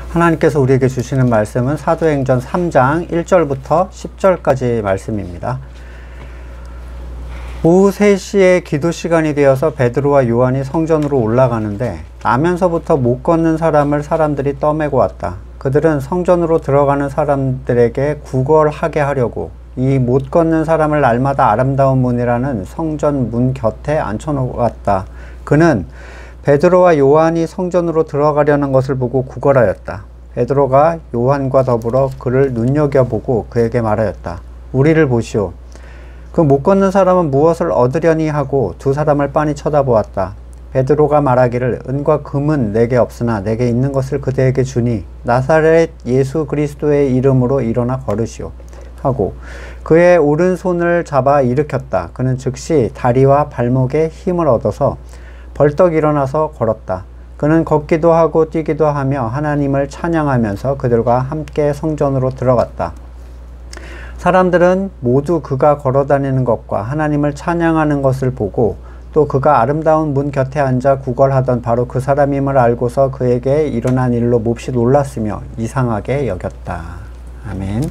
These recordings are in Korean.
하나님께서 우리에게 주시는 말씀은 사도행전 3장 1절부터 10절까지 말씀입니다. 오후 3시에 기도 시간이 되어서 베드로와 요한이 성전으로 올라가는데 나면서부터 못 걷는 사람을 사람들이 떠매고 왔다. 그들은 성전으로 들어가는 사람들에게 구걸하게 하려고 이 못 걷는 사람을 날마다 아름다운 문이라는 성전 문 곁에 앉혀놓았다. 그는 베드로와 요한이 성전으로 들어가려는 것을 보고 구걸하였다. 베드로가 요한과 더불어 그를 눈여겨보고 그에게 말하였다. 우리를 보시오. 그 못 걷는 사람은 무엇을 얻으려니 하고 두 사람을 빤히 쳐다보았다. 베드로가 말하기를 은과 금은 내게 없으나 내게 있는 것을 그대에게 주니 나사렛 예수 그리스도의 이름으로 일어나 걸으시오 하고 그의 오른손을 잡아 일으켰다. 그는 즉시 다리와 발목에 힘을 얻어서 벌떡 일어나서 걸었다. 그는 걷기도 하고 뛰기도 하며 하나님을 찬양하면서 그들과 함께 성전으로 들어갔다. 사람들은 모두 그가 걸어다니는 것과 하나님을 찬양하는 것을 보고 또 그가 아름다운 문 곁에 앉아 구걸하던 바로 그 사람임을 알고서 그에게 일어난 일로 몹시 놀랐으며 이상하게 여겼다. 아멘.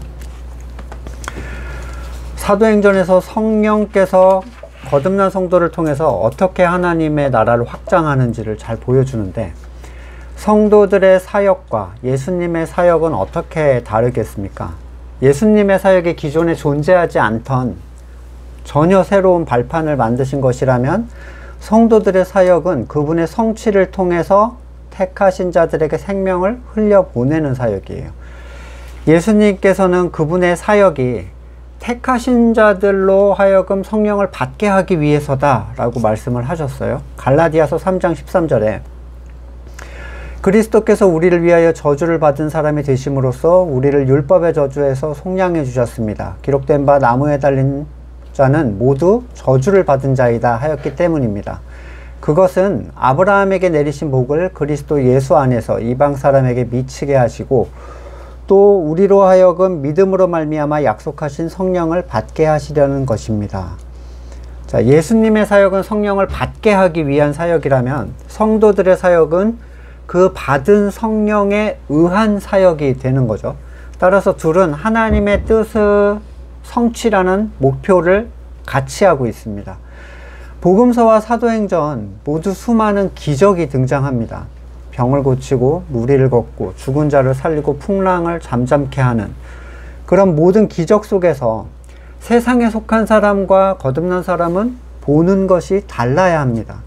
사도행전에서 성령께서 거듭난 성도를 통해서 어떻게 하나님의 나라를 확장하는지를 잘 보여주는데 성도들의 사역과 예수님의 사역은 어떻게 다르겠습니까? 예수님의 사역이 기존에 존재하지 않던 전혀 새로운 발판을 만드신 것이라면 성도들의 사역은 그분의 성취를 통해서 택하신 자들에게 생명을 흘려보내는 사역이에요. 예수님께서는 그분의 사역이 택하신 자들로 하여금 성령을 받게 하기 위해서다 라고 말씀을 하셨어요. 갈라디아서 3장 13절에 그리스도께서 우리를 위하여 저주를 받은 사람이 되심으로써 우리를 율법의 저주에서 속량해 주셨습니다. 기록된 바 나무에 달린 자는 모두 저주를 받은 자이다 하였기 때문입니다. 그것은 아브라함에게 내리신 복을 그리스도 예수 안에서 이방 사람에게 미치게 하시고 또 우리로 하여금 믿음으로 말미암아 약속하신 성령을 받게 하시려는 것입니다. 자, 예수님의 사역은 성령을 받게 하기 위한 사역이라면 성도들의 사역은 그 받은 성령에 의한 사역이 되는 거죠. 따라서 둘은 하나님의 뜻의 성취라는 목표를 같이 하고 있습니다. 복음서와 사도행전 모두 수많은 기적이 등장합니다. 병을 고치고 무리를 걷고 죽은 자를 살리고 풍랑을 잠잠케 하는 그런 모든 기적 속에서 세상에 속한 사람과 거듭난 사람은 보는 것이 달라야 합니다.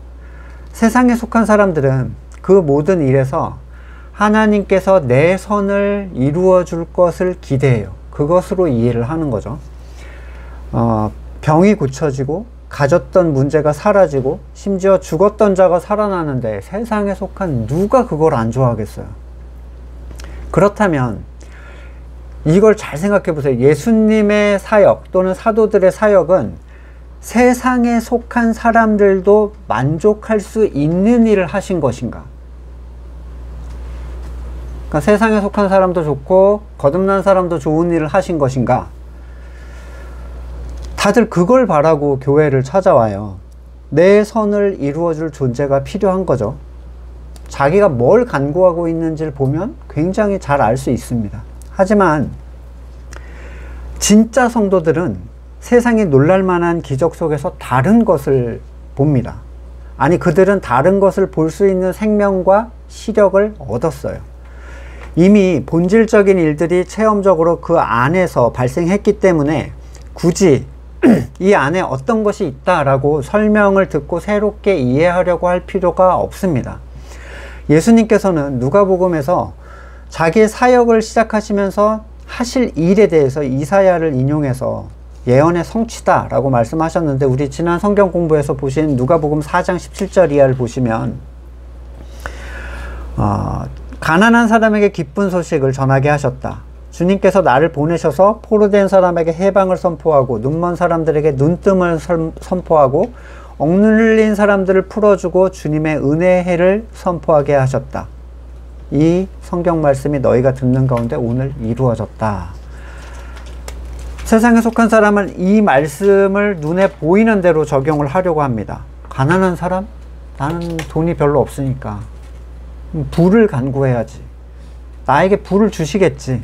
세상에 속한 사람들은 그 모든 일에서 하나님께서 내 선을 이루어 줄 것을 기대해요. 그것으로 이해를 하는 거죠. 병이 고쳐지고 가졌던 문제가 사라지고 심지어 죽었던 자가 살아나는데 세상에 속한 누가 그걸 안 좋아하겠어요? 그렇다면 이걸 잘 생각해 보세요. 예수님의 사역 또는 사도들의 사역은 세상에 속한 사람들도 만족할 수 있는 일을 하신 것인가? 그러니까 세상에 속한 사람도 좋고 거듭난 사람도 좋은 일을 하신 것인가? 다들 그걸 바라고 교회를 찾아와요. 내 선을 이루어줄 존재가 필요한 거죠. 자기가 뭘 간구하고 있는지를 보면 굉장히 잘 알 수 있습니다. 하지만 진짜 성도들은 세상이 놀랄만한 기적 속에서 다른 것을 봅니다. 아니, 그들은 다른 것을 볼 수 있는 생명과 시력을 얻었어요. 이미 본질적인 일들이 체험적으로 그 안에서 발생했기 때문에 굳이 이 안에 어떤 것이 있다라고 설명을 듣고 새롭게 이해하려고 할 필요가 없습니다. 예수님께서는 누가복음에서 자기의 사역을 시작하시면서 하실 일에 대해서 이사야를 인용해서 예언의 성취다 라고 말씀하셨는데 우리 지난 성경 공부에서 보신 누가복음 4장 17절 이하를 보시면 가난한 사람에게 기쁜 소식을 전하게 하셨다. 주님께서 나를 보내셔서 포로된 사람에게 해방을 선포하고 눈먼 사람들에게 눈뜸을 선포하고 억눌린 사람들을 풀어주고 주님의 은혜의 해를 선포하게 하셨다. 이 성경 말씀이 너희가 듣는 가운데 오늘 이루어졌다. 세상에 속한 사람은 이 말씀을 눈에 보이는 대로 적용을 하려고 합니다. 가난한 사람? 나는 돈이 별로 없으니까 부를 간구해야지. 나에게 부를 주시겠지.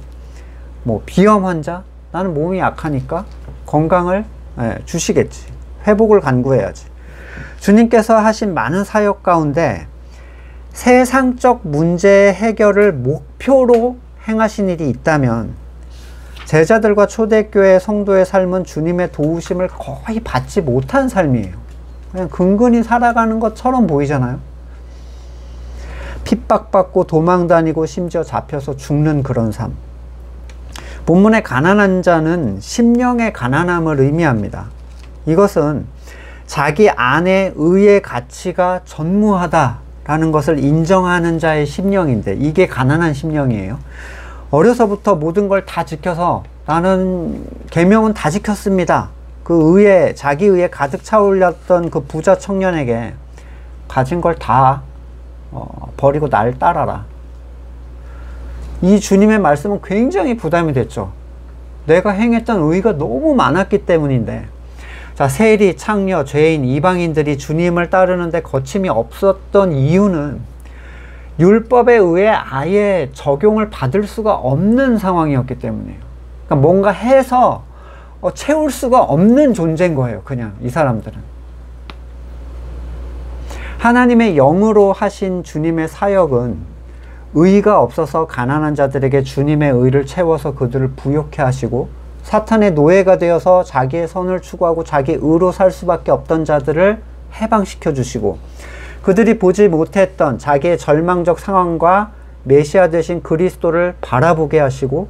뭐 비염 환자, 나는 몸이 약하니까 건강을 주시겠지. 회복을 간구해야지. 주님께서 하신 많은 사역 가운데 세상적 문제 해결을 목표로 행하신 일이 있다면 제자들과 초대교회 성도의 삶은 주님의 도우심을 거의 받지 못한 삶이에요. 그냥 근근히 살아가는 것처럼 보이잖아요. 핍박받고 도망다니고 심지어 잡혀서 죽는 그런 삶. 본문의 가난한 자는 심령의 가난함을 의미합니다. 이것은 자기 안에 의의 가치가 전무하다라는 것을 인정하는 자의 심령인데, 이게 가난한 심령이에요. 어려서부터 모든 걸 다 지켜서 나는 계명은 다 지켰습니다. 그 의에, 자기 의에 가득 차올렸던 그 부자 청년에게 가진 걸 다 버리고 날 따라라. 이 주님의 말씀은 굉장히 부담이 됐죠. 내가 행했던 의가 너무 많았기 때문인데. 자, 세리, 창녀, 죄인, 이방인들이 주님을 따르는데 거침이 없었던 이유는 율법에 의해 아예 적용을 받을 수가 없는 상황이었기 때문이에요. 그러니까 뭔가 해서 채울 수가 없는 존재인 거예요. 그냥 이 사람들은. 하나님의 영으로 하신 주님의 사역은 의가 없어서 가난한 자들에게 주님의 의를 채워서 그들을 부욕해 하시고, 사탄의 노예가 되어서 자기의 선을 추구하고 자기 의로 살 수밖에 없던 자들을 해방시켜 주시고, 그들이 보지 못했던 자기의 절망적 상황과 메시아 되신 그리스도를 바라보게 하시고,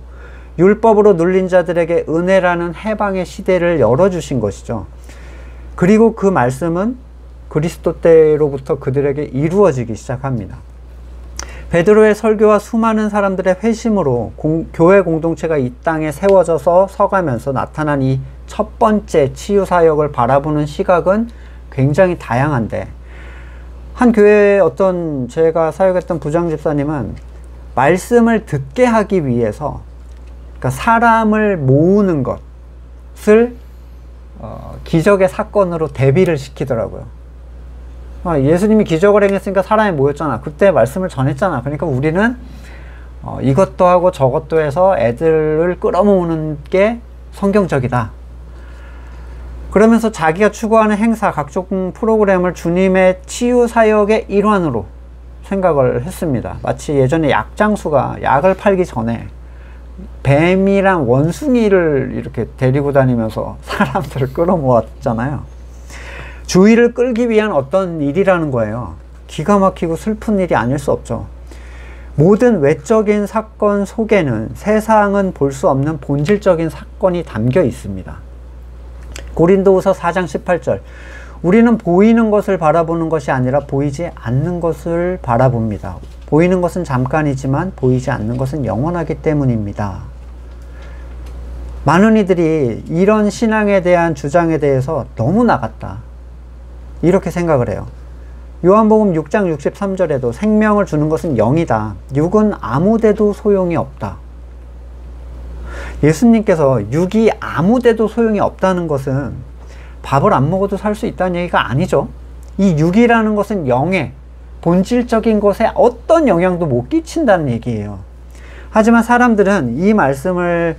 율법으로 눌린 자들에게 은혜라는 해방의 시대를 열어주신 것이죠. 그리고 그 말씀은 그리스도 때로부터 그들에게 이루어지기 시작합니다. 베드로의 설교와 수많은 사람들의 회심으로 교회 공동체가 이 땅에 세워져서 서가면서 나타난 이 첫 번째 치유 사역을 바라보는 시각은 굉장히 다양한데, 한 교회에 어떤 제가 사역했던 부장 집사님은 말씀을 듣게 하기 위해서, 그러니까 사람을 모으는 것을 기적의 사건으로 대비를 시키더라고요. 예수님이 기적을 행했으니까 사람이 모였잖아. 그때 말씀을 전했잖아. 그러니까 우리는 이것도 하고 저것도 해서 애들을 끌어모으는 게 성경적이다. 그러면서 자기가 추구하는 행사, 각종 프로그램을 주님의 치유 사역의 일환으로 생각을 했습니다. 마치 예전에 약장수가 약을 팔기 전에 뱀이랑 원숭이를 이렇게 데리고 다니면서 사람들을 끌어모았잖아요. 주의를 끌기 위한 어떤 일이라는 거예요. 기가 막히고 슬픈 일이 아닐 수 없죠. 모든 외적인 사건 속에는 세상은 볼 수 없는 본질적인 사건이 담겨 있습니다. 고린도후서 4장 18절, 우리는 보이는 것을 바라보는 것이 아니라 보이지 않는 것을 바라봅니다. 보이는 것은 잠깐이지만 보이지 않는 것은 영원하기 때문입니다. 많은 이들이 이런 신앙에 대한 주장에 대해서 너무 나갔다, 이렇게 생각을 해요. 요한복음 6장 63절에도 생명을 주는 것은 영이다. 육은 아무데도 소용이 없다. 예수님께서 육이 아무데도 소용이 없다는 것은 밥을 안 먹어도 살 수 있다는 얘기가 아니죠. 이 육이라는 것은 영의 본질적인 것에 어떤 영향도 못 끼친다는 얘기예요. 하지만 사람들은 이 말씀을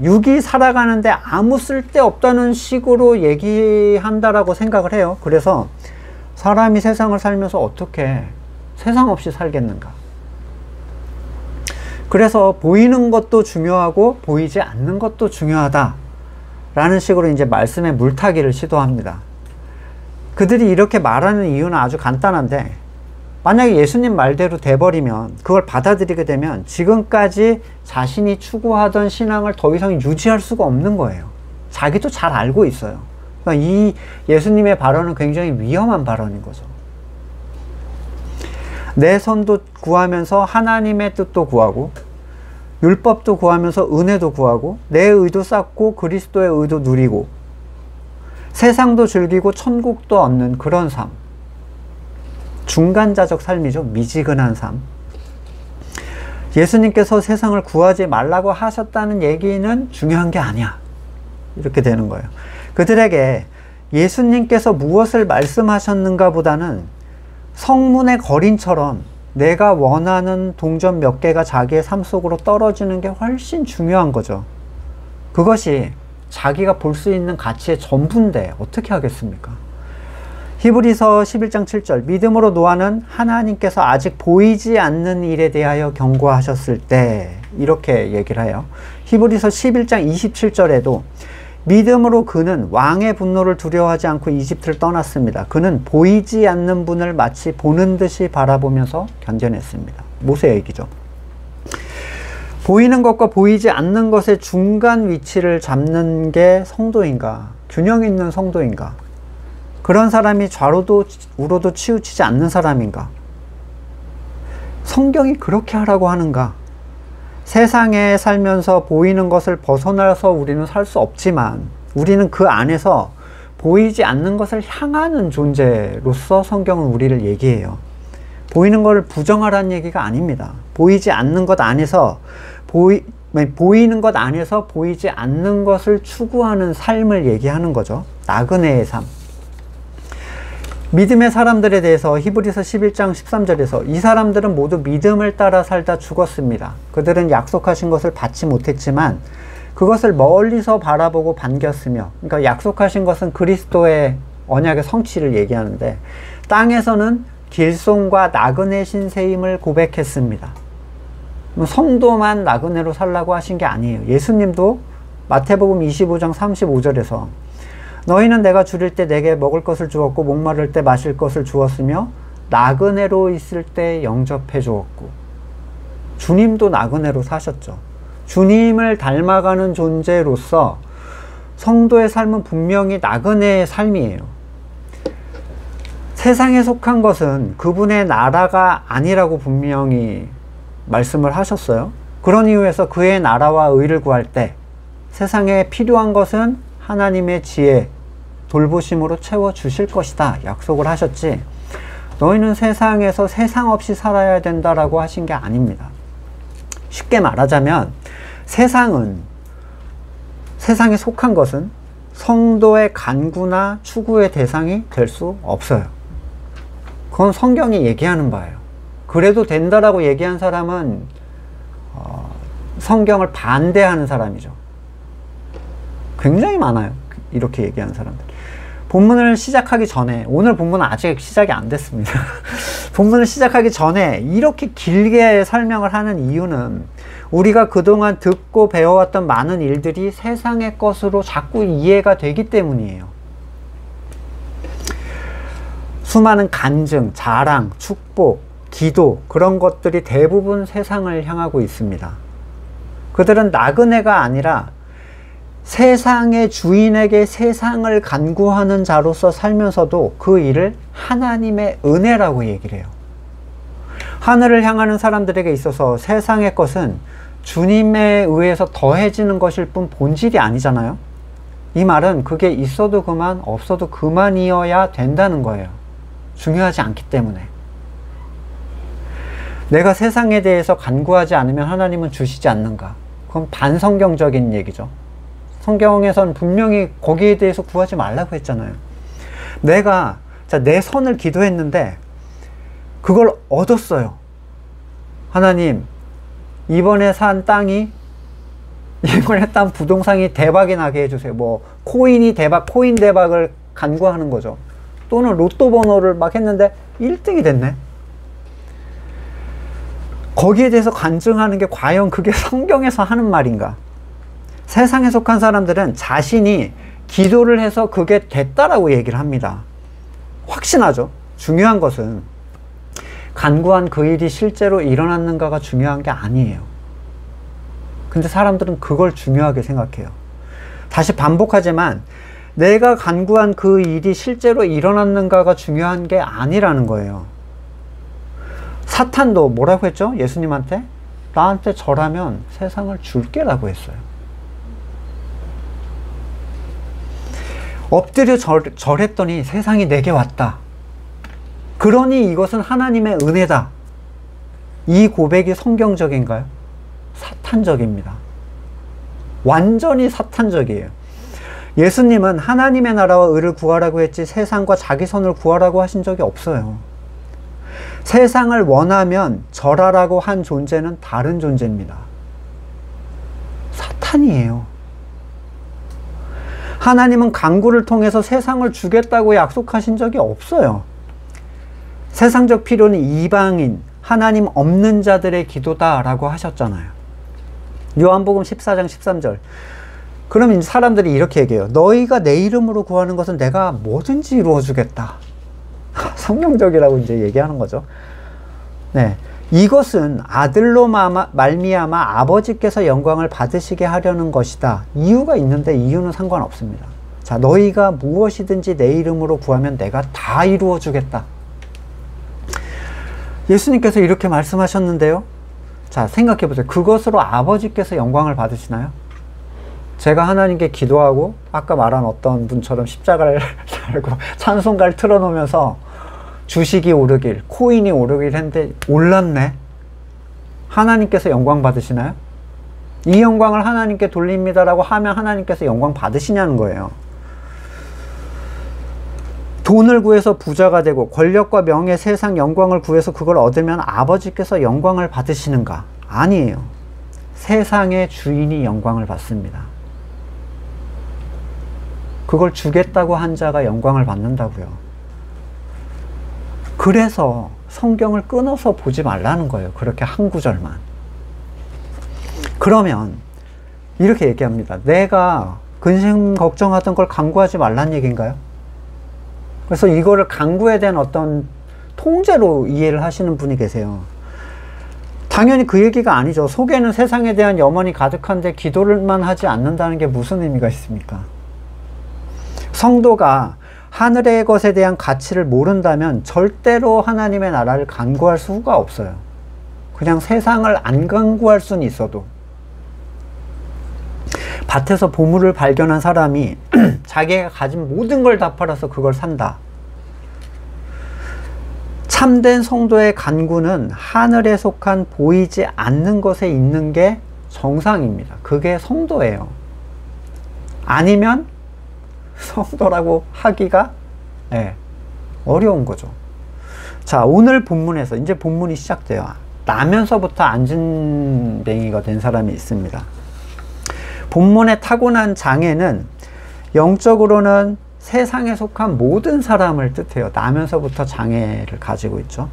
육이 살아가는데 아무 쓸데없다는 식으로 얘기한다라고 생각을 해요. 그래서 사람이 세상을 살면서 어떻게 세상 없이 살겠는가. 그래서 보이는 것도 중요하고 보이지 않는 것도 중요하다 라는 식으로 이제 말씀에 물타기를 시도합니다. 그들이 이렇게 말하는 이유는 아주 간단한데, 만약에 예수님 말대로 돼버리면, 그걸 받아들이게 되면 지금까지 자신이 추구하던 신앙을 더 이상 유지할 수가 없는 거예요. 자기도 잘 알고 있어요. 그러니까 이 예수님의 발언은 굉장히 위험한 발언인 거죠. 내 선도 구하면서 하나님의 뜻도 구하고, 율법도 구하면서 은혜도 구하고, 내 의도 쌓고 그리스도의 의도 누리고, 세상도 즐기고 천국도 얻는 그런 삶. 중간자적 삶이죠. 미지근한 삶. 예수님께서 세상을 구하지 말라고 하셨다는 얘기는 중요한 게 아니야. 이렇게 되는 거예요. 그들에게 예수님께서 무엇을 말씀하셨는가 보다는 성문의 거린처럼 내가 원하는 동전 몇 개가 자기의 삶 속으로 떨어지는 게 훨씬 중요한 거죠. 그것이 자기가 볼 수 있는 가치의 전부인데 어떻게 하겠습니까? 히브리서 11장 7절, 믿음으로 노아는 하나님께서 아직 보이지 않는 일에 대하여 경고하셨을 때, 이렇게 얘기를 해요. 히브리서 11장 27절에도 믿음으로 그는 왕의 분노를 두려워하지 않고 이집트를 떠났습니다. 그는 보이지 않는 분을 마치 보는 듯이 바라보면서 견뎌냈습니다. 모세 얘기죠. 보이는 것과 보이지 않는 것의 중간 위치를 잡는 게 성도인가? 균형 있는 성도인가? 그런 사람이 좌로도 우로도 치우치지 않는 사람인가? 성경이 그렇게 하라고 하는가? 세상에 살면서 보이는 것을 벗어나서 우리는 살 수 없지만 우리는 그 안에서 보이지 않는 것을 향하는 존재로서 성경은 우리를 얘기해요. 보이는 것을 부정하라는 얘기가 아닙니다. 보이지 않는 것 안에서 보이는 것 안에서 보이지 않는 것을 추구하는 삶을 얘기하는 거죠. 나그네의 삶. 믿음의 사람들에 대해서 히브리서 11장 13절에서 이 사람들은 모두 믿음을 따라 살다 죽었습니다. 그들은 약속하신 것을 받지 못했지만 그것을 멀리서 바라보고 반겼으며, 그러니까 약속하신 것은 그리스도의 언약의 성취를 얘기하는데 땅에서는 길손과 나그네 신세임을 고백했습니다. 성도만 나그네로 살라고 하신 게 아니에요. 예수님도 마태복음 25장 35절에서 너희는 내가 줄일 때 내게 먹을 것을 주었고 목마를 때 마실 것을 주었으며 나그네로 있을 때 영접해 주었고, 주님도 나그네로 사셨죠. 주님을 닮아가는 존재로서 성도의 삶은 분명히 나그네의 삶이에요. 세상에 속한 것은 그분의 나라가 아니라고 분명히 말씀을 하셨어요. 그런 이유에서 그의 나라와 의를 구할 때 세상에 필요한 것은 하나님의 지혜, 돌보심으로 채워주실 것이다 약속을 하셨지, 너희는 세상에서 세상 없이 살아야 된다라고 하신 게 아닙니다. 쉽게 말하자면 세상에 속한 것은 성도의 간구나 추구의 대상이 될 수 없어요. 그건 성경이 얘기하는 바예요. 그래도 된다라고 얘기한 사람은 성경을 반대하는 사람이죠. 굉장히 많아요. 이렇게 얘기하는 사람들. 본문을 시작하기 전에, 오늘 본문은 아직 시작이 안 됐습니다. 본문을 시작하기 전에 이렇게 길게 설명을 하는 이유는 우리가 그동안 듣고 배워왔던 많은 일들이 세상의 것으로 자꾸 이해가 되기 때문이에요. 수많은 간증, 자랑, 축복, 기도, 그런 것들이 대부분 세상을 향하고 있습니다. 그들은 나그네가 아니라 세상의 주인에게 세상을 간구하는 자로서 살면서도 그 일을 하나님의 은혜라고 얘기를 해요. 하늘을 향하는 사람들에게 있어서 세상의 것은 주님에 의해서 더해지는 것일 뿐 본질이 아니잖아요. 이 말은 그게 있어도 그만 없어도 그만이어야 된다는 거예요. 중요하지 않기 때문에. 내가 세상에 대해서 간구하지 않으면 하나님은 주시지 않는가? 그건 반성경적인 얘기죠. 성경에서는 분명히 거기에 대해서 구하지 말라고 했잖아요. 내가 내 선을 기도했는데 그걸 얻었어요. 하나님, 이번에 산 땅이, 이번에 딴 부동산이 대박이 나게 해주세요. 뭐 코인 대박을 간구하는 거죠. 또는 로또 번호를 막 했는데 1등이 됐네. 거기에 대해서 간증하는 게 과연 그게 성경에서 하는 말인가? 세상에 속한 사람들은 자신이 기도를 해서 그게 됐다라고 얘기를 합니다. 확신하죠. 중요한 것은 간구한 그 일이 실제로 일어났는가가 중요한 게 아니에요. 근데 사람들은 그걸 중요하게 생각해요. 다시 반복하지만 내가 간구한 그 일이 실제로 일어났는가가 중요한 게 아니라는 거예요. 사탄도 뭐라고 했죠? 예수님한테 나한테 절하면 세상을 줄게 라고 했어요. 엎드려 절했더니 세상이 내게 왔다. 그러니 이것은 하나님의 은혜다. 이 고백이 성경적인가요? 사탄적입니다. 완전히 사탄적이에요. 예수님은 하나님의 나라와 의를 구하라고 했지 세상과 자기 선을 구하라고 하신 적이 없어요. 세상을 원하면 절하라고 한 존재는 다른 존재입니다. 사탄이에요. 하나님은 간구를 통해서 세상을 주겠다고 약속하신 적이 없어요. 세상적 필요는 이방인, 하나님 없는 자들의 기도다라고 하셨잖아요. 요한복음 14장 13절. 그러면 사람들이 이렇게 얘기해요. 너희가 내 이름으로 구하는 것은 내가 뭐든지 이루어주겠다. 성경적이라고 이제 얘기하는 거죠. 네. 이것은 아들로 말미암아 아버지께서 영광을 받으시게 하려는 것이다. 이유가 있는데 이유는 상관없습니다. 자, 너희가 무엇이든지 내 이름으로 구하면 내가 다 이루어 주겠다. 예수님께서 이렇게 말씀하셨는데요. 자, 생각해 보세요. 그것으로 아버지께서 영광을 받으시나요? 제가 하나님께 기도하고 아까 말한 어떤 분처럼 십자가를 달고 찬송가를 틀어놓으면서 주식이 오르길, 코인이 오르길 했는데 올랐네. 하나님께서 영광 받으시나요? 이 영광을 하나님께 돌립니다라고 하면 하나님께서 영광 받으시냐는 거예요. 돈을 구해서 부자가 되고 권력과 명예, 세상 영광을 구해서 그걸 얻으면 아버지께서 영광을 받으시는가? 아니에요. 세상의 주인이 영광을 받습니다. 그걸 주겠다고 한 자가 영광을 받는다고요. 그래서 성경을 끊어서 보지 말라는 거예요. 그렇게 한 구절만. 그러면 이렇게 얘기합니다. 내가 근심 걱정하던 걸 간구하지 말란 얘기인가요? 그래서 이거를 간구에 대한 어떤 통제로 이해를 하시는 분이 계세요. 당연히 그 얘기가 아니죠. 속에는 세상에 대한 염원이 가득한데 기도를만 하지 않는다는 게 무슨 의미가 있습니까? 성도가 하늘의 것에 대한 가치를 모른다면 절대로 하나님의 나라를 간구할 수가 없어요. 그냥 세상을 안 간구할 수는 있어도. 밭에서 보물을 발견한 사람이 자기가 가진 모든 걸 다 팔아서 그걸 산다. 참된 성도의 간구는 하늘에 속한 보이지 않는 것에 있는 게 정상입니다. 그게 성도예요. 아니면 성도라고 하기가 어려운 거죠. 자, 오늘 본문에서 이제 본문이 시작돼요. 나면서부터 안진뱅이가 된 사람이 있습니다. 본문의 타고난 장애는 영적으로는 세상에 속한 모든 사람을 뜻해요. 나면서부터 장애를 가지고 있죠.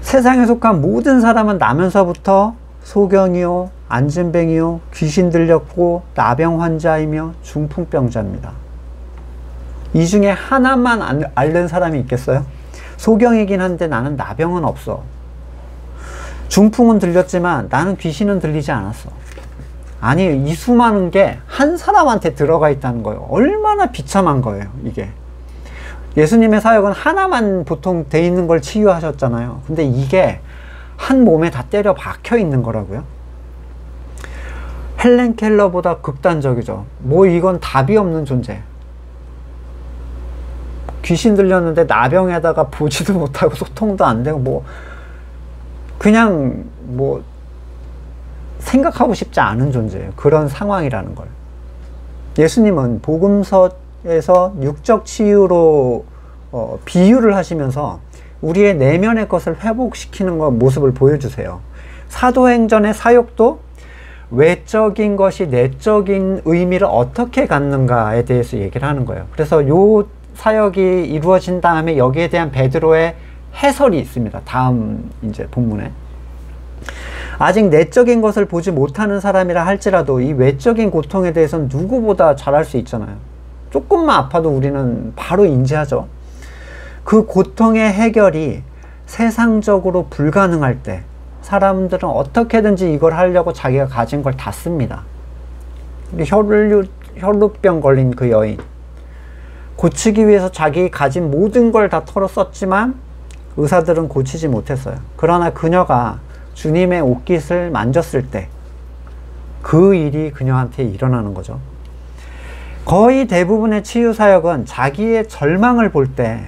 세상에 속한 모든 사람은 나면서부터 소경이요, 안진뱅이요, 귀신 들렸고 나병 환자이며 중풍병자입니다. 이 중에 하나만 앓는 사람이 있겠어요? 소경이긴 한데 나는 나병은 없어. 중풍은 들렸지만 나는 귀신은 들리지 않았어. 아니, 이 수많은 게 한 사람한테 들어가 있다는 거예요. 얼마나 비참한 거예요, 이게. 예수님의 사역은 하나만 보통 돼 있는 걸 치유하셨잖아요. 근데 이게 한 몸에 다 때려 박혀 있는 거라고요. 헬렌 켈러보다 극단적이죠. 뭐 이건 답이 없는 존재. 귀신 들렸는데 나병에다가 보지도 못하고 소통도 안 되고 뭐 그냥 뭐 생각하고 싶지 않은 존재예요. 그런 상황이라는 걸. 예수님은 복음서에서 육적 치유로 비유를 하시면서 우리의 내면의 것을 회복시키는 모습을 보여주세요. 사도행전의 사역도 외적인 것이 내적인 의미를 어떻게 갖는가에 대해서 얘기를 하는 거예요. 그래서 요 사역이 이루어진 다음에 여기에 대한 베드로의 해설이 있습니다. 다음 이제 본문에. 아직 내적인 것을 보지 못하는 사람이라 할지라도 이 외적인 고통에 대해서는 누구보다 잘할 수 있잖아요. 조금만 아파도 우리는 바로 인지하죠. 그 고통의 해결이 세상적으로 불가능할 때 사람들은 어떻게든지 이걸 하려고 자기가 가진 걸 다 씁니다. 혈루병 걸린 그 여인, 고치기 위해서 자기 가진 모든 걸 다 털어 썼지만 의사들은 고치지 못했어요. 그러나 그녀가 주님의 옷깃을 만졌을 때 그 일이 그녀한테 일어나는 거죠. 거의 대부분의 치유사역은 자기의 절망을 볼 때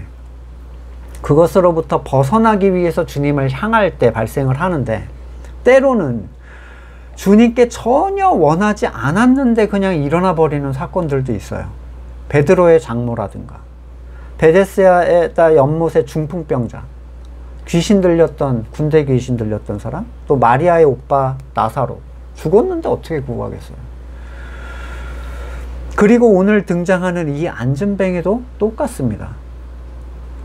그것으로부터 벗어나기 위해서 주님을 향할 때 발생을 하는데, 때로는 주님께 전혀 원하지 않았는데 그냥 일어나 버리는 사건들도 있어요. 베드로의 장모라든가 베데스다 연못의 중풍병자, 귀신 들렸던, 군대 귀신 들렸던 사람, 또 마리아의 오빠 나사로 죽었는데 어떻게 구하겠어요? 그리고 오늘 등장하는 이 안진뱅이도 똑같습니다.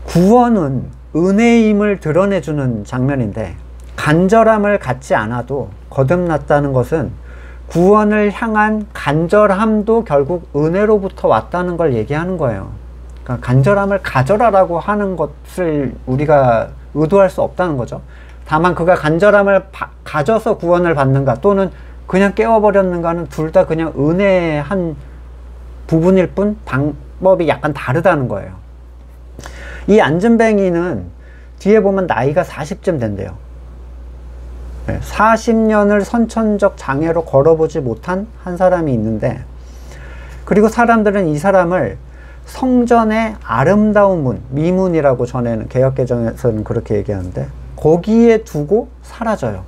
구원은 은혜임을 드러내주는 장면인데, 간절함을 갖지 않아도 거듭났다는 것은 구원을 향한 간절함도 결국 은혜로부터 왔다는 걸 얘기하는 거예요. 그러니까 간절함을 가져라라고 하는 것을 우리가 의도할 수 없다는 거죠. 다만 그가 간절함을 가져서 구원을 받는가 또는 그냥 깨워버렸는가는 둘 다 그냥 은혜의 한 부분일 뿐 방법이 약간 다르다는 거예요. 이 안진뱅이는 뒤에 보면 나이가 40쯤 된대요. 40년을 선천적 장애로 걸어보지 못한 한 사람이 있는데, 그리고 사람들은 이 사람을 성전의 아름다운 문, 미문이라고 전에는 개역개정에서는 그렇게 얘기하는데, 거기에 두고 사라져요.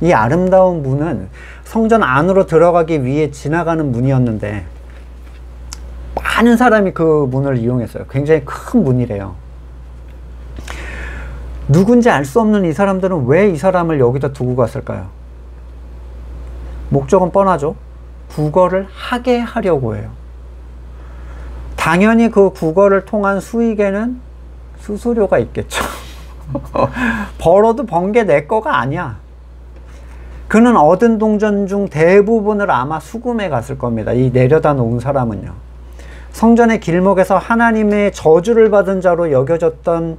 이 아름다운 문은 성전 안으로 들어가기 위해 지나가는 문이었는데 많은 사람이 그 문을 이용했어요. 굉장히 큰 문이래요. 누군지 알 수 없는 이 사람들은 왜 이 사람을 여기다 두고 갔을까요? 목적은 뻔하죠. 구걸을 하게 하려고 해요. 당연히 그 구걸을 통한 수익에는 수수료가 있겠죠. 벌어도 번 게 내 거가 아니야. 그는 얻은 동전 중 대부분을 아마 수금해 갔을 겁니다. 이 내려다 놓은 사람은요. 성전의 길목에서 하나님의 저주를 받은 자로 여겨졌던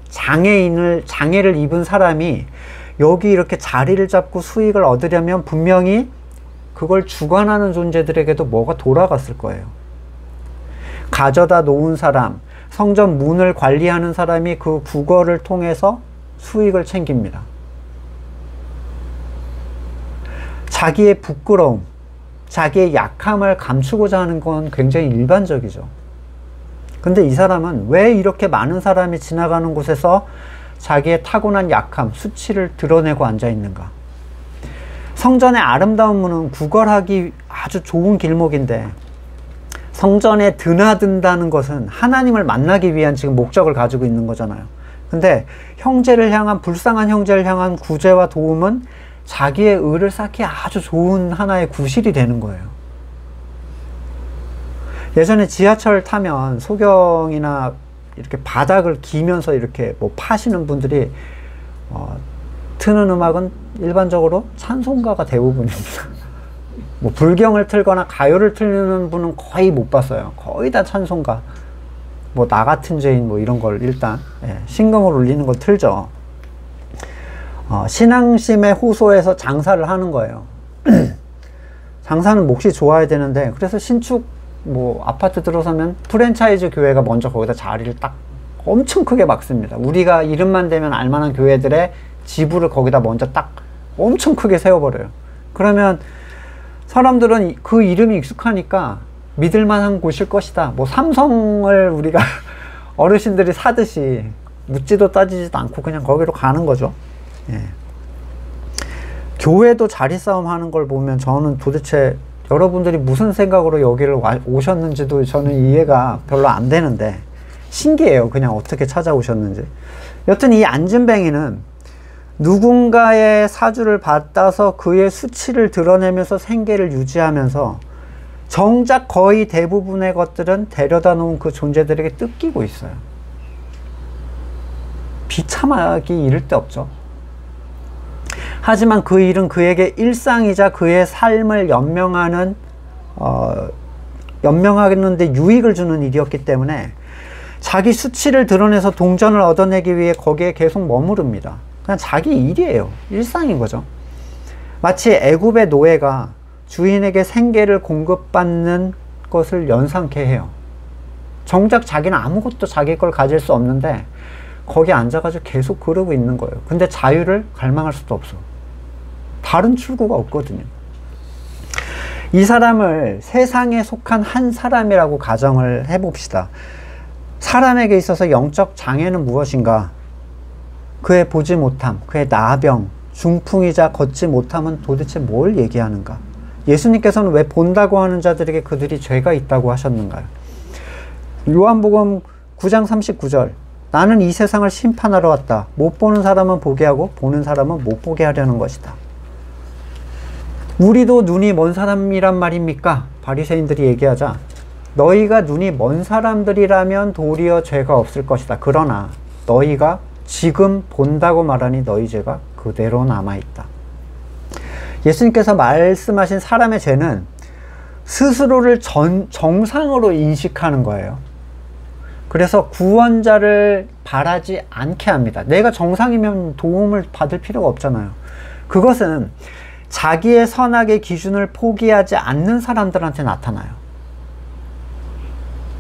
장애를 입은 사람이 여기 이렇게 자리를 잡고 수익을 얻으려면 분명히 그걸 주관하는 존재들에게도 뭐가 돌아갔을 거예요. 가져다 놓은 사람, 성전 문을 관리하는 사람이 그 구걸을 통해서 수익을 챙깁니다. 자기의 부끄러움, 자기의 약함을 감추고자 하는 건 굉장히 일반적이죠. 근데 이 사람은 왜 이렇게 많은 사람이 지나가는 곳에서 자기의 타고난 약함, 수치를 드러내고 앉아 있는가? 성전의 아름다운 문은 구걸하기 아주 좋은 길목인데, 성전에 드나든다는 것은 하나님을 만나기 위한 지금 목적을 가지고 있는 거잖아요. 근데 불쌍한 형제를 향한 구제와 도움은 자기의 의를 쌓기 아주 좋은 하나의 구실이 되는 거예요. 예전에 지하철 타면 소경이나 이렇게 바닥을 기면서 이렇게 뭐 파시는 분들이 트는 음악은 일반적으로 찬송가가 대부분입니다. 뭐 불경을 틀거나 가요를 틀는 분은 거의 못 봤어요. 거의 다 찬송가. 뭐 나 같은 죄인 뭐 이런 걸 일단 신금을 울리는 걸 틀죠. 신앙심에 호소해서 장사를 하는 거예요. 장사는 몫이 좋아야 되는데, 그래서 신축 뭐 아파트 들어서면 프랜차이즈 교회가 먼저 거기다 자리를 딱 엄청 크게 막습니다. 우리가 이름만 대면 알만한 교회들의 지부를 거기다 먼저 딱 엄청 크게 세워버려요. 그러면 사람들은 그 이름이 익숙하니까 믿을만한 곳일 것이다. 뭐 삼성을 우리가 어르신들이 사듯이 묻지도 따지지도 않고 그냥 거기로 가는 거죠. 교회도 자리 싸움 하는 걸 보면 저는 도대체 여러분들이 무슨 생각으로 여기를 오셨는지도 저는 이해가 별로 안 되는데 신기해요. 그냥 어떻게 찾아오셨는지. 여튼 이 안진뱅이는 누군가의 사주를 받아서 그의 수치를 드러내면서 생계를 유지하면서 정작 거의 대부분의 것들은 데려다 놓은 그 존재들에게 뜯기고 있어요. 비참하기 이를 데 없죠. 하지만 그 일은 그에게 일상이자 그의 삶을 연명하는 데 유익을 주는 일이었기 때문에 자기 수치를 드러내서 동전을 얻어내기 위해 거기에 계속 머무릅니다. 그냥 자기 일이에요. 일상인 거죠. 마치 애굽의 노예가 주인에게 생계를 공급받는 것을 연상케 해요. 정작 자기는 아무것도 자기 걸 가질 수 없는데 거기 앉아가지고 계속 그러고 있는 거예요. 근데 자유를 갈망할 수도 없어. 다른 출구가 없거든요. 이 사람을 세상에 속한 한 사람이라고 가정을 해봅시다. 사람에게 있어서 영적 장애는 무엇인가? 그의 보지 못함, 그의 나병, 중풍이자 걷지 못함은 도대체 뭘 얘기하는가? 예수님께서는 왜 본다고 하는 자들에게 그들이 죄가 있다고 하셨는가요? 요한복음 9장 39절, 나는 이 세상을 심판하러 왔다. 못 보는 사람은 보게 하고 보는 사람은 못 보게 하려는 것이다. 우리도 눈이 먼 사람이란 말입니까? 바리새인들이 얘기하자 너희가 눈이 먼 사람들이라면 도리어 죄가 없을 것이다. 그러나 너희가 지금 본다고 말하니 너희 죄가 그대로 남아있다. 예수님께서 말씀하신 사람의 죄는 스스로를 정상으로 인식하는 거예요. 그래서 구원자를 바라지 않게 합니다. 내가 정상이면 도움을 받을 필요가 없잖아요. 그것은 자기의 선악의 기준을 포기하지 않는 사람들한테 나타나요.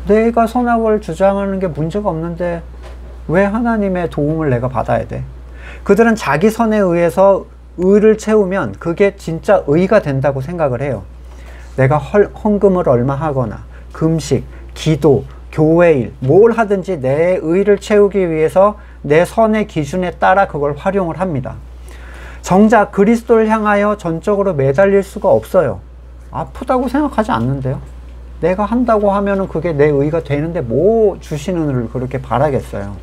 내가 선악을 주장하는 게 문제가 없는데 왜 하나님의 도움을 내가 받아야 돼? 그들은 자기 선에 의해서 의를 채우면 그게 진짜 의가 된다고 생각을 해요. 내가 헌금을 얼마 하거나 금식, 기도, 교회일 뭘 하든지 내 의를 채우기 위해서 내 선의 기준에 따라 그걸 활용을 합니다. 정작 그리스도를 향하여 전적으로 매달릴 수가 없어요. 아프다고 생각하지 않는데요. 내가 한다고 하면은 그게 내 의가 되는데 뭐 주시는 의를 그렇게 바라겠어요.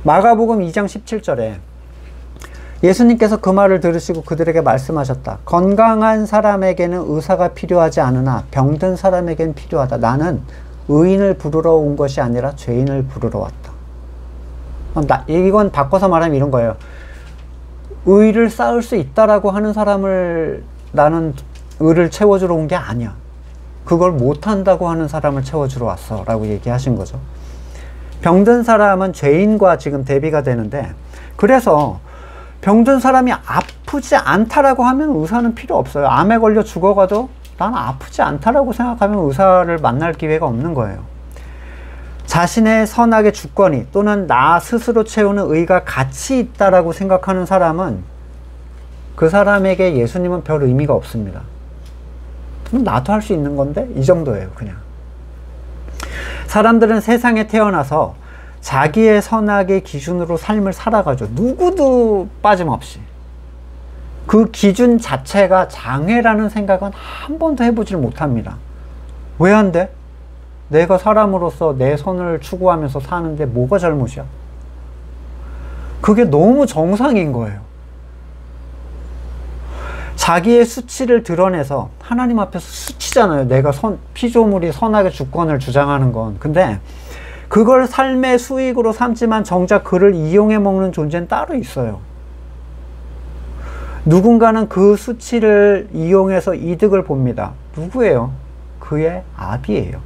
마가복음 2장 17절에 예수님께서 그 말을 들으시고 그들에게 말씀하셨다. 건강한 사람에게는 의사가 필요하지 않으나 병든 사람에게는 필요하다. 나는 의인을 부르러 온 것이 아니라 죄인을 부르러 왔다. 이건 바꿔서 말하면 이런 거예요. 의를 쌓을 수 있다라고 하는 사람을 나는 의를 채워주러 온 게 아니야. 그걸 못한다고 하는 사람을 채워주러 왔어 라고 얘기하신 거죠. 병든 사람은 죄인과 지금 대비가 되는데, 그래서 병든 사람이 아프지 않다라고 하면 의사는 필요 없어요. 암에 걸려 죽어가도 나는 아프지 않다라고 생각하면 의사를 만날 기회가 없는 거예요. 자신의 선악의 주권이 또는 나 스스로 채우는 의가 가치 있다라고 생각하는 사람은 그 사람에게 예수님은 별 의미가 없습니다. 나도 할 수 있는 건데 이 정도예요. 그냥 사람들은 세상에 태어나서 자기의 선악의 기준으로 삶을 살아가죠. 누구도 빠짐없이. 그 기준 자체가 장애라는 생각은 한 번도 해보질 못합니다. 왜 안 돼? 내가 사람으로서 내 선을 추구하면서 사는데 뭐가 잘못이야? 그게 너무 정상인 거예요. 자기의 수치를 드러내서 하나님 앞에서 수치잖아요. 내가 피조물이 선악의 주권을 주장하는 건. 근데 그걸 삶의 수익으로 삼지만 정작 그를 이용해 먹는 존재는 따로 있어요. 누군가는 그 수치를 이용해서 이득을 봅니다. 누구예요? 그의 아비예요.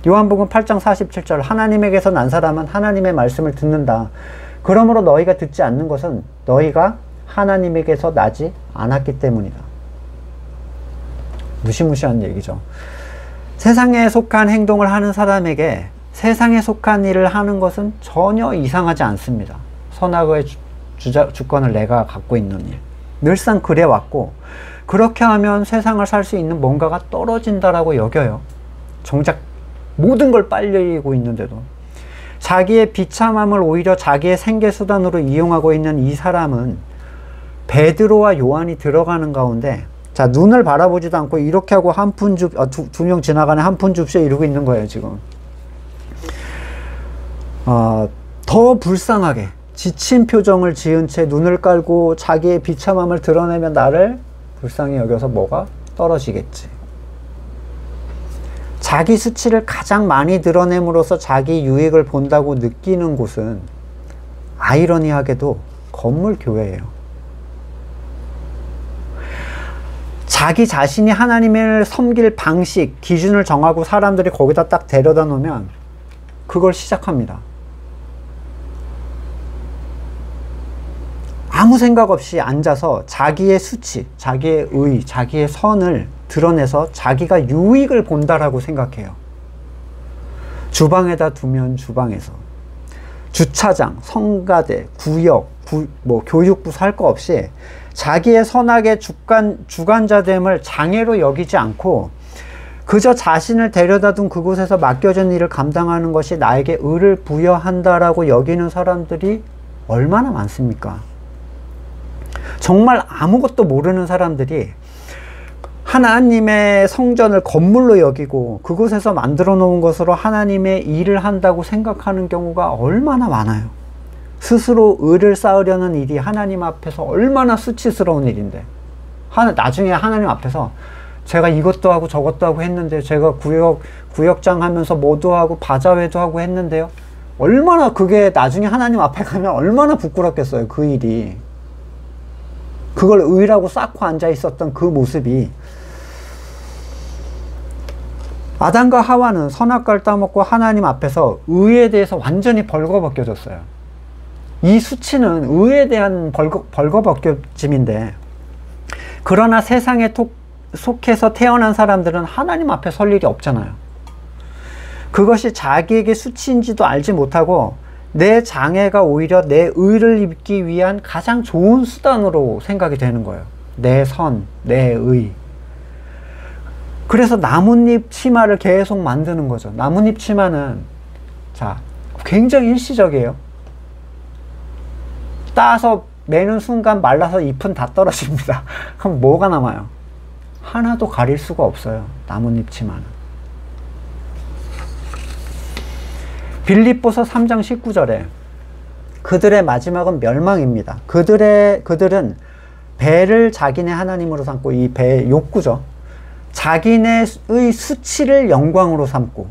요한복음 8장 47절 하나님에게서 난 사람은 하나님의 말씀을 듣는다. 그러므로 너희가 듣지 않는 것은 너희가 하나님에게서 나지 않았기 때문이다. 무시무시한 얘기죠. 세상에 속한 행동을 하는 사람에게 세상에 속한 일을 하는 것은 전혀 이상하지 않습니다. 선악의 주권을 내가 갖고 있는 일. 늘상 그래왔고 그렇게 하면 세상을 살 수 있는 뭔가가 떨어진다라고 여겨요. 정작 모든 걸 빨리고 있는데도. 자기의 비참함을 오히려 자기의 생계수단으로 이용하고 있는 이 사람은 베드로와 요한이 들어가는 가운데, 자, 눈을 바라보지도 않고 이렇게 하고 한 푼 두 명 지나가네 한 푼 줍쇼 이러고 있는 거예요, 지금. 더 불쌍하게 지친 표정을 지은 채 눈을 깔고 자기의 비참함을 드러내면 나를 불쌍히 여겨서 뭐가 떨어지겠지. 자기 수치를 가장 많이 드러냄으로써 자기 유익을 본다고 느끼는 곳은 아이러니하게도 건물 교회예요. 자기 자신이 하나님을 섬길 방식, 기준을 정하고 사람들이 거기다 딱 데려다 놓으면 그걸 시작합니다. 아무 생각 없이 앉아서 자기의 수치, 자기의 의, 자기의 선을 드러내서 자기가 유익을 본다라고 생각해요. 주방에다 두면 주방에서, 주차장, 성가대, 구역, 교육부 살 거 없이 자기의 선악의 주관자됨을 장애로 여기지 않고 그저 자신을 데려다 둔 그곳에서 맡겨진 일을 감당하는 것이 나에게 의를 부여한다라고 여기는 사람들이 얼마나 많습니까? 정말 아무것도 모르는 사람들이 하나님의 성전을 건물로 여기고 그곳에서 만들어 놓은 것으로 하나님의 일을 한다고 생각하는 경우가 얼마나 많아요. 스스로 의를 쌓으려는 일이 하나님 앞에서 얼마나 수치스러운 일인데, 나중에 하나님 앞에서 제가 이것도 하고 저것도 하고 했는데요, 제가 구역장 하면서 뭐도 하고 바자회도 하고 했는데요, 얼마나 그게 나중에 하나님 앞에 가면 얼마나 부끄럽겠어요. 그 일이, 그걸 의라고 쌓고 앉아 있었던 그 모습이. 아담과 하와는 선악과를 따먹고 하나님 앞에서 의에 대해서 완전히 벌거벗겨졌어요. 이 수치는 의에 대한 벌거벗겨짐인데, 그러나 세상에 속해서 태어난 사람들은 하나님 앞에 설 일이 없잖아요. 그것이 자기에게 수치인지도 알지 못하고 내 장애가 오히려 내 의를 입기 위한 가장 좋은 수단으로 생각이 되는 거예요. 내 선, 내 의. 그래서 나뭇잎 치마를 계속 만드는 거죠. 나뭇잎 치마는 굉장히 일시적이에요. 따서 매는 순간 말라서 잎은 다 떨어집니다. 그럼 뭐가 남아요? 하나도 가릴 수가 없어요. 나뭇잎 치마는. 빌립보서 3장 19절에 그들의 마지막은 멸망입니다. 그들은 배를 자기네 하나님으로 삼고, 이 배 욕구죠. 자기네의 수치를 영광으로 삼고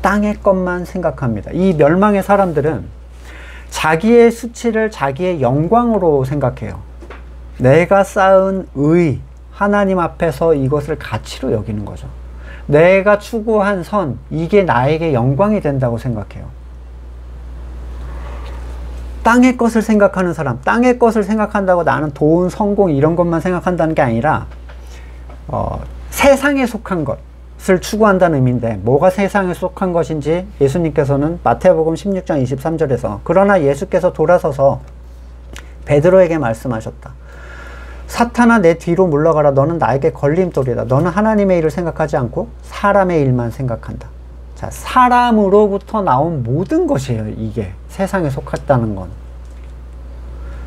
땅의 것만 생각합니다. 이 멸망의 사람들은 자기의 수치를 자기의 영광으로 생각해요. 내가 쌓은 의, 하나님 앞에서 이것을 가치로 여기는 거죠. 내가 추구한 선, 이게 나에게 영광이 된다고 생각해요. 땅의 것을 생각하는 사람, 땅의 것을 생각한다고 나는 돈, 성공 이런 것만 생각한다는 게 아니라 세상에 속한 것을 추구한다는 의미인데, 뭐가 세상에 속한 것인지 예수님께서는 마태복음 16장 23절에서 그러나 예수께서 돌아서서 베드로에게 말씀하셨다. 사탄아, 내 뒤로 물러가라. 너는 나에게 걸림돌이다. 너는 하나님의 일을 생각하지 않고 사람의 일만 생각한다. 자, 사람으로부터 나온 모든 것이에요. 이게 세상에 속했다는 건.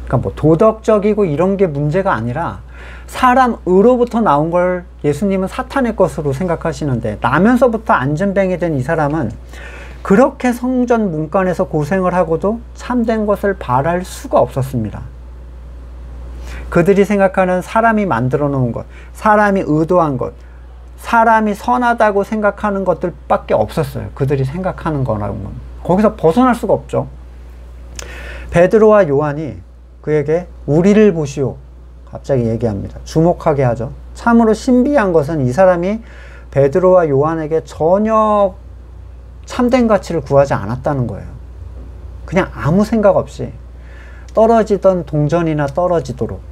그러니까 뭐 도덕적이고 이런 게 문제가 아니라 사람으로부터 나온 걸 예수님은 사탄의 것으로 생각하시는데, 나면서부터 안전뱅이 된 이 사람은 그렇게 성전 문간에서 고생을 하고도 참된 것을 바랄 수가 없었습니다. 그들이 생각하는 사람이 만들어 놓은 것, 사람이 의도한 것, 사람이 선하다고 생각하는 것들밖에 없었어요. 그들이 생각하는 거라고는. 거기서 벗어날 수가 없죠. 베드로와 요한이 그에게 우리를 보시오 갑자기 얘기합니다. 주목하게 하죠. 참으로 신비한 것은 이 사람이 베드로와 요한에게 전혀 참된 가치를 구하지 않았다는 거예요. 그냥 아무 생각 없이 떨어지던 동전이나 떨어지도록.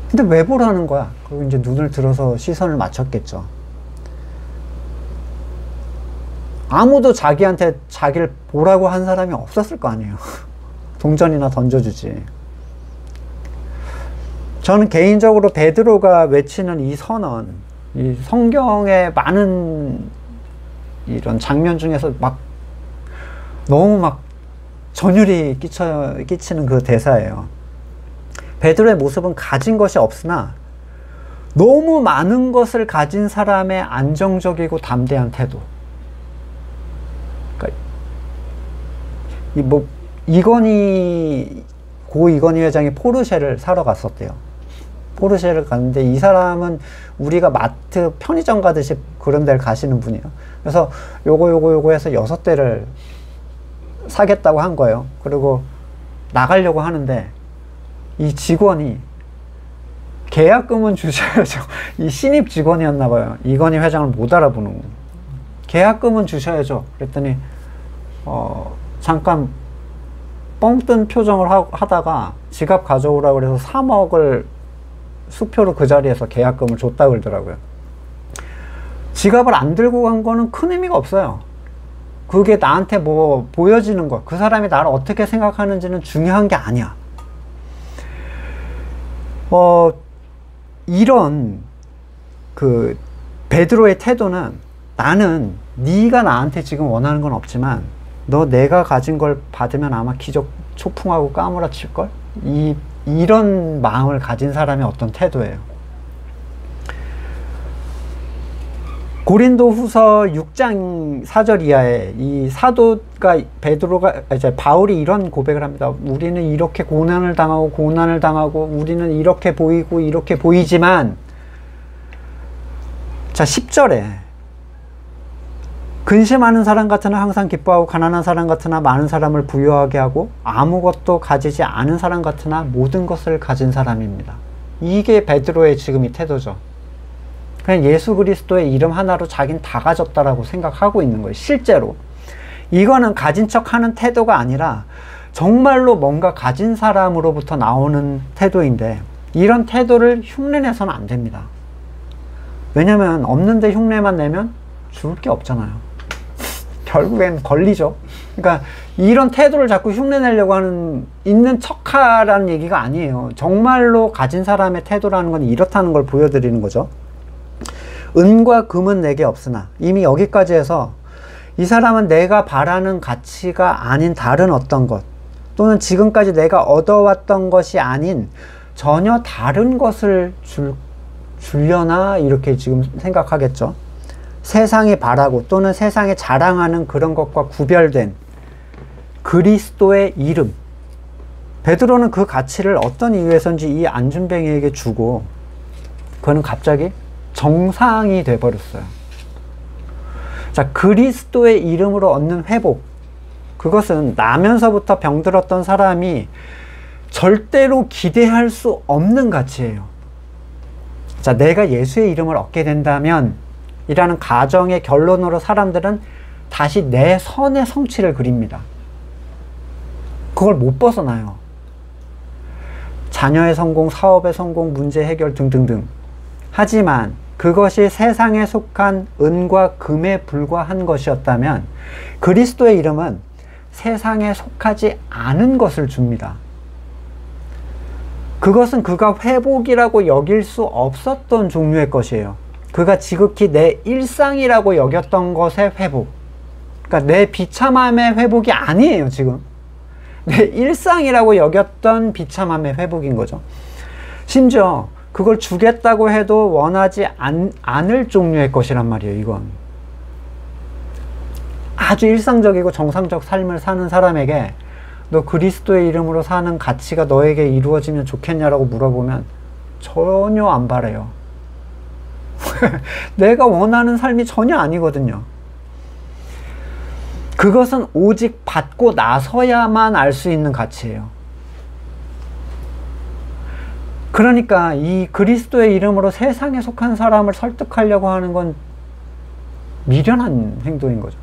근데 왜 보라는 거야? 그리고 이제 눈을 들어서 시선을 맞췄겠죠. 아무도 자기한테 자기를 보라고 한 사람이 없었을 거 아니에요. 동전이나 던져주지. 저는 개인적으로 베드로가 외치는 이 선언, 이 성경의 많은 이런 장면 중에서 너무 전율이 끼치는 그 대사예요. 베드로의 모습은 가진 것이 없으나 너무 많은 것을 가진 사람의 안정적이고 담대한 태도. 그러니까 고 이건희 회장이 포르쉐를 사러 갔었대요. 포르쉐를 갔는데 이 사람은 우리가 마트 편의점 가듯이 그런 데를 가시는 분이에요. 그래서 요거 해서 6대를 사겠다고 한 거예요. 그리고 나가려고 하는데 이 직원이 계약금은 주셔야죠. 이 신입 직원이었나 봐요. 이건희 회장을 못 알아보는 거. 계약금은 주셔야죠. 그랬더니 잠깐 뻥 뜬 표정을 하다가 지갑 가져오라고 그래서 3억을 수표로 그 자리에서 계약금을 줬다고 그러더라고요. 지갑을 안 들고 간 거는 큰 의미가 없어요. 그게 나한테 뭐 보여지는 거, 그 사람이 나를 어떻게 생각하는지는 중요한 게 아니야. 이런 그 베드로의 태도는, 나는 네가 나한테 지금 원하는 건 없지만 너 내가 가진 걸 받으면 아마 기적 초풍하고 까무라칠걸? 이 이런 마음을 가진 사람의 어떤 태도예요. 고린도 후서 6장 4절 이하에 이 사도가 이제 바울이 이런 고백을 합니다. 우리는 이렇게 고난을 당하고 우리는 이렇게 보이고 이렇게 보이지만, 자 10절에 근심하는 사람 같으나 항상 기뻐하고 가난한 사람 같으나 많은 사람을 부유하게 하고 아무것도 가지지 않은 사람 같으나 모든 것을 가진 사람입니다. 이게 베드로의 지금 이 태도죠. 그냥 예수 그리스도의 이름 하나로 자기는 다 가졌다라고 생각하고 있는 거예요. 실제로 이거는 가진 척 하는 태도가 아니라 정말로 뭔가 가진 사람으로부터 나오는 태도인데, 이런 태도를 흉내내서는 안 됩니다. 왜냐면 없는데 흉내만 내면 죽을 게 없잖아요. 결국엔 걸리죠. 그러니까 이런 태도를 자꾸 흉내내려고 하는, 있는 척하라는 얘기가 아니에요. 정말로 가진 사람의 태도라는 건 이렇다는 걸 보여드리는 거죠. 은과 금은 내게 없으나, 이미 여기까지 해서 이 사람은 내가 바라는 가치가 아닌 다른 어떤 것, 또는 지금까지 내가 얻어왔던 것이 아닌 전혀 다른 것을 주려나 이렇게 지금 생각하겠죠. 세상이 바라고 또는 세상에 자랑하는 그런 것과 구별된 그리스도의 이름, 베드로는 그 가치를 어떤 이유에서인지 이 안준뱅이에게 주고, 그는 갑자기 정상이 돼버렸어요. 자, 그리스도의 이름으로 얻는 회복, 그것은 나면서부터 병들었던 사람이 절대로 기대할 수 없는 가치예요. 자, 내가 예수의 이름을 얻게 된다면 이라는 가정의 결론으로 사람들은 다시 내 선의 성취를 그립니다. 그걸 못 벗어나요. 자녀의 성공, 사업의 성공, 문제 해결 등등등. 하지만 그것이 세상에 속한 은과 금에 불과한 것이었다면 그리스도의 이름은 세상에 속하지 않은 것을 줍니다. 그것은 그가 회복이라고 여길 수 없었던 종류의 것이에요. 그가 지극히 내 일상이라고 여겼던 것의 회복, 그러니까 내 비참함의 회복이 아니에요. 지금 내 일상이라고 여겼던 비참함의 회복인 거죠. 심지어 그걸 주겠다고 해도 원하지 않을 종류의 것이란 말이에요. 이건 아주 일상적이고 정상적 삶을 사는 사람에게 너 그리스도의 이름으로 사는 가치가 너에게 이루어지면 좋겠냐라고 물어보면 전혀 안 바래요. 내가 원하는 삶이 전혀 아니거든요. 그것은 오직 받고 나서야만 알 수 있는 가치예요. 그러니까 이 그리스도의 이름으로 세상에 속한 사람을 설득하려고 하는 건 미련한 행동인 거죠.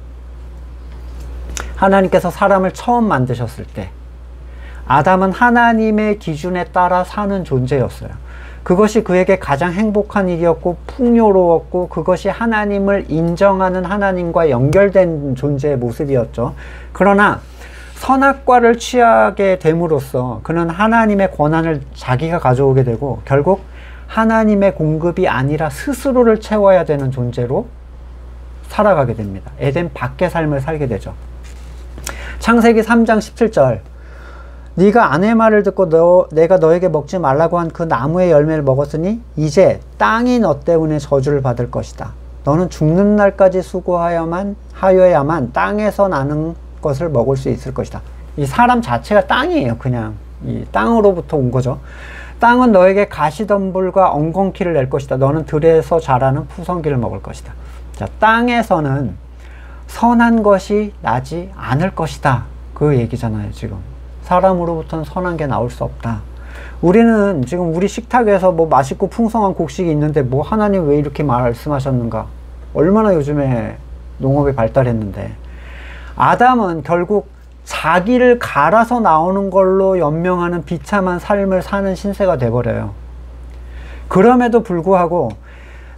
하나님께서 사람을 처음 만드셨을 때 아담은 하나님의 기준에 따라 사는 존재였어요. 그것이 그에게 가장 행복한 일이었고 풍요로웠고, 그것이 하나님을 인정하는 하나님과 연결된 존재의 모습이었죠. 그러나 선악과를 취하게 됨으로써 그는 하나님의 권한을 자기가 가져오게 되고 결국 하나님의 공급이 아니라 스스로를 채워야 되는 존재로 살아가게 됩니다. 에덴 밖의 삶을 살게 되죠. 창세기 3장 17절, 네가 아내 말을 듣고 내가 너에게 먹지 말라고 한 그 나무의 열매를 먹었으니 이제 땅이 너 때문에 저주를 받을 것이다. 너는 죽는 날까지 수고하여야만 땅에서 나는 것을 먹을 수 있을 것이다. 이 사람 자체가 땅이에요. 그냥 이 땅으로부터 온 거죠. 땅은 너에게 가시덤불과 엉겅퀴를 낼 것이다. 너는 들에서 자라는 푸성기를 먹을 것이다. 자, 땅에서는 선한 것이 나지 않을 것이다. 그 얘기잖아요. 지금 사람으로부터는 선한 게 나올 수 없다. 우리는 지금 우리 식탁에서 뭐 맛있고 풍성한 곡식이 있는데 뭐 하나님 왜 이렇게 말씀하셨는가? 얼마나 요즘에 농업이 발달했는데, 아담은 결국 자기를 갈아서 나오는 걸로 연명하는 비참한 삶을 사는 신세가 돼버려요. 그럼에도 불구하고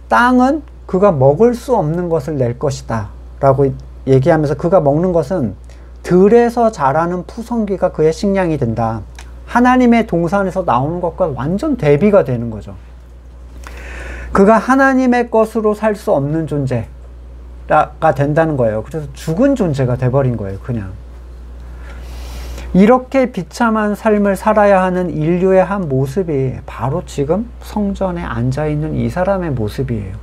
땅은 그가 먹을 수 없는 것을 낼 것이다 라고 얘기하면서, 그가 먹는 것은 들에서 자라는 푸성귀가 그의 식량이 된다. 하나님의 동산에서 나오는 것과 완전 대비가 되는 거죠. 그가 하나님의 것으로 살 수 없는 존재가 된다는 거예요. 그래서 죽은 존재가 돼버린 거예요. 그냥 이렇게 비참한 삶을 살아야 하는 인류의 한 모습이 바로 지금 성전에 앉아있는 이 사람의 모습이에요.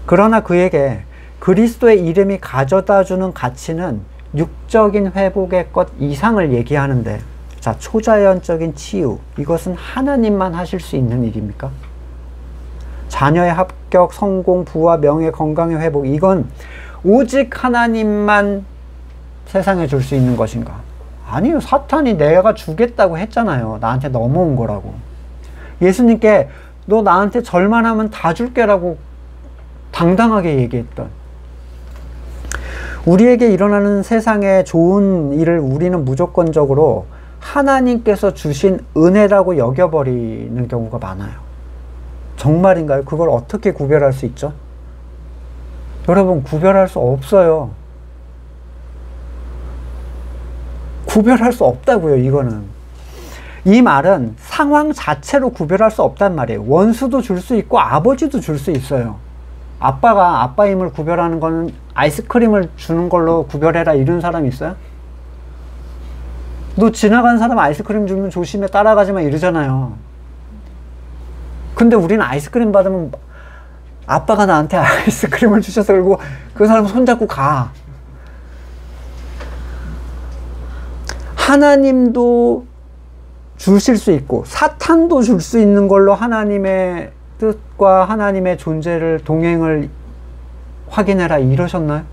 그러나 그에게 그리스도의 이름이 가져다주는 가치는 육적인 회복의 것 이상을 얘기하는데, 자, 초자연적인 치유, 이것은 하나님만 하실 수 있는 일입니까? 자녀의 합격, 성공, 부와 명예, 건강의 회복, 이건 오직 하나님만 세상에 줄 수 있는 것인가? 아니요. 사탄이 내가 주겠다고 했잖아요. 나한테 넘어온 거라고. 예수님께 너 나한테 절만 하면 다 줄게라고 당당하게 얘기했던, 우리에게 일어나는 세상의 좋은 일을 우리는 무조건적으로 하나님께서 주신 은혜라고 여겨버리는 경우가 많아요. 정말인가요? 그걸 어떻게 구별할 수 있죠? 여러분, 구별할 수 없어요. 구별할 수 없다고요. 이거는, 이 말은 상황 자체로 구별할 수 없단 말이에요. 원수도 줄 수 있고 아버지도 줄 수 있어요. 아빠가 아빠임을 구별하는 거는 아이스크림을 주는 걸로 구별해라 이런 사람 있어요? 너 지나가는 사람 아이스크림 주면 조심해, 따라가지마 이러잖아요. 근데 우리는 아이스크림 받으면 아빠가 나한테 아이스크림을 주셔서 그러고 그 사람 손잡고 가. 하나님도 주실 수 있고 사탄도 줄 수 있는 걸로 하나님의 뜻과 하나님의 존재를, 동행을 확인해라 이러셨나요?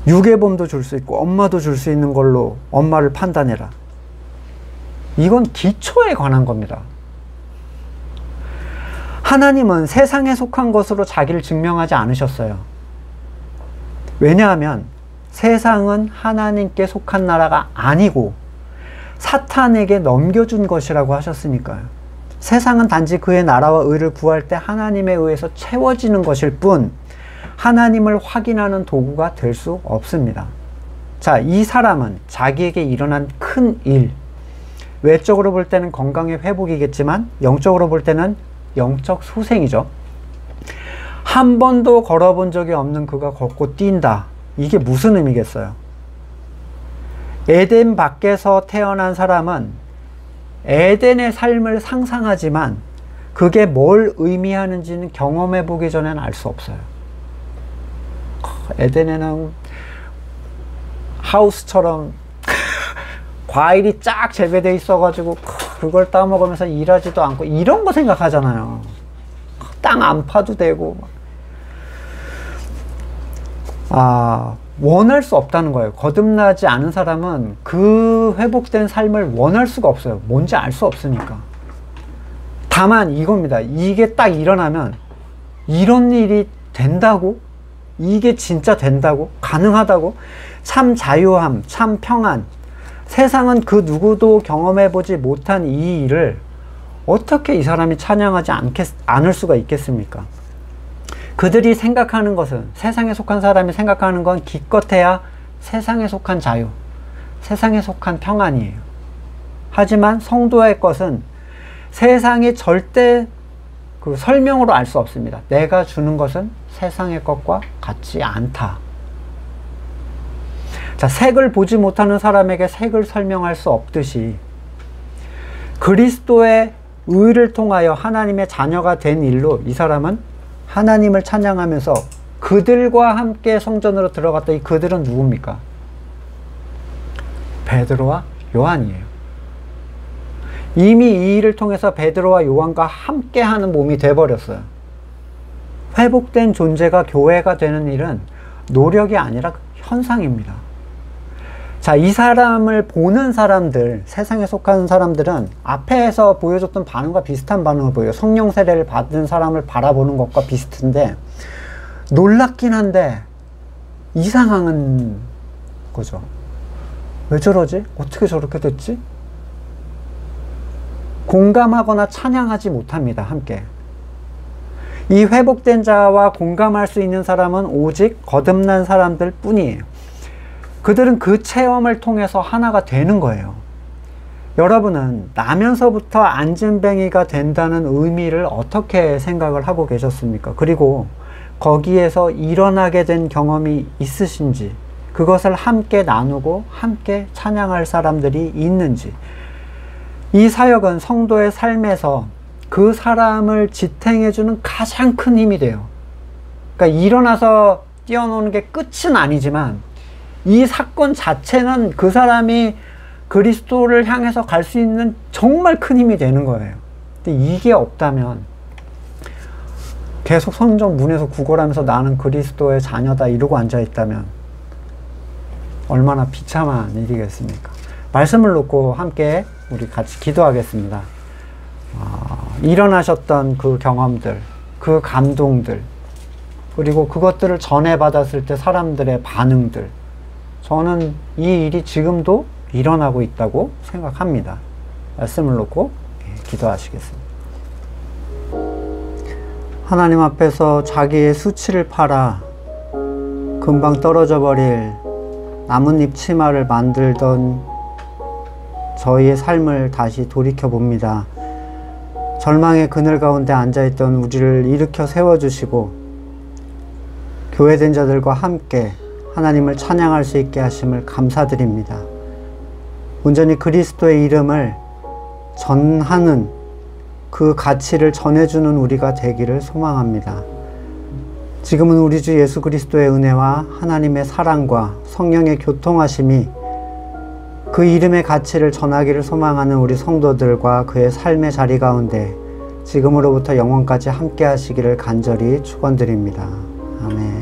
유괴범도 줄 수 있고 엄마도 줄 수 있는 걸로 엄마를 판단해라. 이건 기초에 관한 겁니다. 하나님은 세상에 속한 것으로 자기를 증명하지 않으셨어요. 왜냐하면 세상은 하나님께 속한 나라가 아니고 사탄에게 넘겨준 것이라고 하셨으니까요. 세상은 단지 그의 나라와 의를 구할 때 하나님에 의해서 채워지는 것일 뿐 하나님을 확인하는 도구가 될 수 없습니다. 자, 이 사람은 자기에게 일어난 큰 일, 외적으로 볼 때는 건강의 회복이겠지만 영적으로 볼 때는 영적 소생이죠. 한 번도 걸어본 적이 없는 그가 걷고 뛴다. 이게 무슨 의미겠어요? 에덴 밖에서 태어난 사람은 에덴의 삶을 상상하지만 그게 뭘 의미하는지는 경험해 보기 전에는 알 수 없어요. 에덴에는 하우스처럼 과일이 쫙 재배되어 있어가지고 그걸 따먹으면서 일하지도 않고 이런 거 생각하잖아요. 땅 안 파도 되고. 원할 수 없다는 거예요. 거듭나지 않은 사람은 그 회복된 삶을 원할 수가 없어요. 뭔지 알 수 없으니까. 다만 이겁니다. 이게 딱 일어나면 이런 일이 된다고? 이게 진짜 된다고? 가능하다고? 참 자유함, 참 평안. 세상은 그 누구도 경험해보지 못한 이 일을 어떻게 이 사람이 찬양하지 않을 수가 있겠습니까? 그들이 생각하는 것은, 세상에 속한 사람이 생각하는 건 기껏해야 세상에 속한 자유, 세상에 속한 평안이에요. 하지만 성도의 것은 세상이 절대 그 설명으로 알 수 없습니다. 내가 주는 것은 세상의 것과 같지 않다. 자, 색을 보지 못하는 사람에게 색을 설명할 수 없듯이 그리스도의 의를 통하여 하나님의 자녀가 된 일로 이 사람은 하나님을 찬양하면서 그들과 함께 성전으로 들어갔다. 이 그들은 누굽니까? 베드로와 요한이에요. 이미 이 일을 통해서 베드로와 요한과 함께하는 몸이 돼버렸어요. 회복된 존재가 교회가 되는 일은 노력이 아니라 현상입니다. 자, 이 사람을 보는 사람들, 세상에 속한 사람들은 앞에서 보여줬던 반응과 비슷한 반응을 보여요. 성령 세례를 받은 사람을 바라보는 것과 비슷한데 놀랍긴 한데 이상한 거죠. 왜 저러지? 어떻게 저렇게 됐지? 공감하거나 찬양하지 못합니다. 함께. 이 회복된 자와 공감할 수 있는 사람은 오직 거듭난 사람들 뿐이에요. 그들은 그 체험을 통해서 하나가 되는 거예요. 여러분은 나면서부터 안진뱅이가 된다는 의미를 어떻게 생각을 하고 계셨습니까? 그리고 거기에서 일어나게 된 경험이 있으신지, 그것을 함께 나누고 함께 찬양할 사람들이 있는지, 이 사역은 성도의 삶에서 그 사람을 지탱해주는 가장 큰 힘이 돼요. 그러니까 일어나서 뛰어노는 게 끝은 아니지만 이 사건 자체는 그 사람이 그리스도를 향해서 갈 수 있는 정말 큰 힘이 되는 거예요. 근데 이게 없다면 계속 성전 문에서 구걸하면서 나는 그리스도의 자녀다 이러고 앉아있다면 얼마나 비참한 일이겠습니까? 말씀을 놓고 함께 우리 같이 기도하겠습니다. 일어나셨던 그 경험들, 그 감동들, 그리고 그것들을 전해받았을 때 사람들의 반응들, 저는 이 일이 지금도 일어나고 있다고 생각합니다. 말씀을 놓고 기도하시겠습니다. 하나님 앞에서 자기의 수치를 팔아 금방 떨어져 버릴 나뭇잎 치마를 만들던 저희의 삶을 다시 돌이켜 봅니다. 절망의 그늘 가운데 앉아있던 우리를 일으켜 세워주시고 교회된 자들과 함께 하나님을 찬양할 수 있게 하심을 감사드립니다. 온전히 그리스도의 이름을 전하는 그 가치를 전해주는 우리가 되기를 소망합니다. 지금은 우리 주 예수 그리스도의 은혜와 하나님의 사랑과 성령의 교통하심이 그 이름의 가치를 전하기를 소망하는 우리 성도들과 그의 삶의 자리 가운데 지금으로부터 영원까지 함께 하시기를 간절히 축원드립니다. 아멘.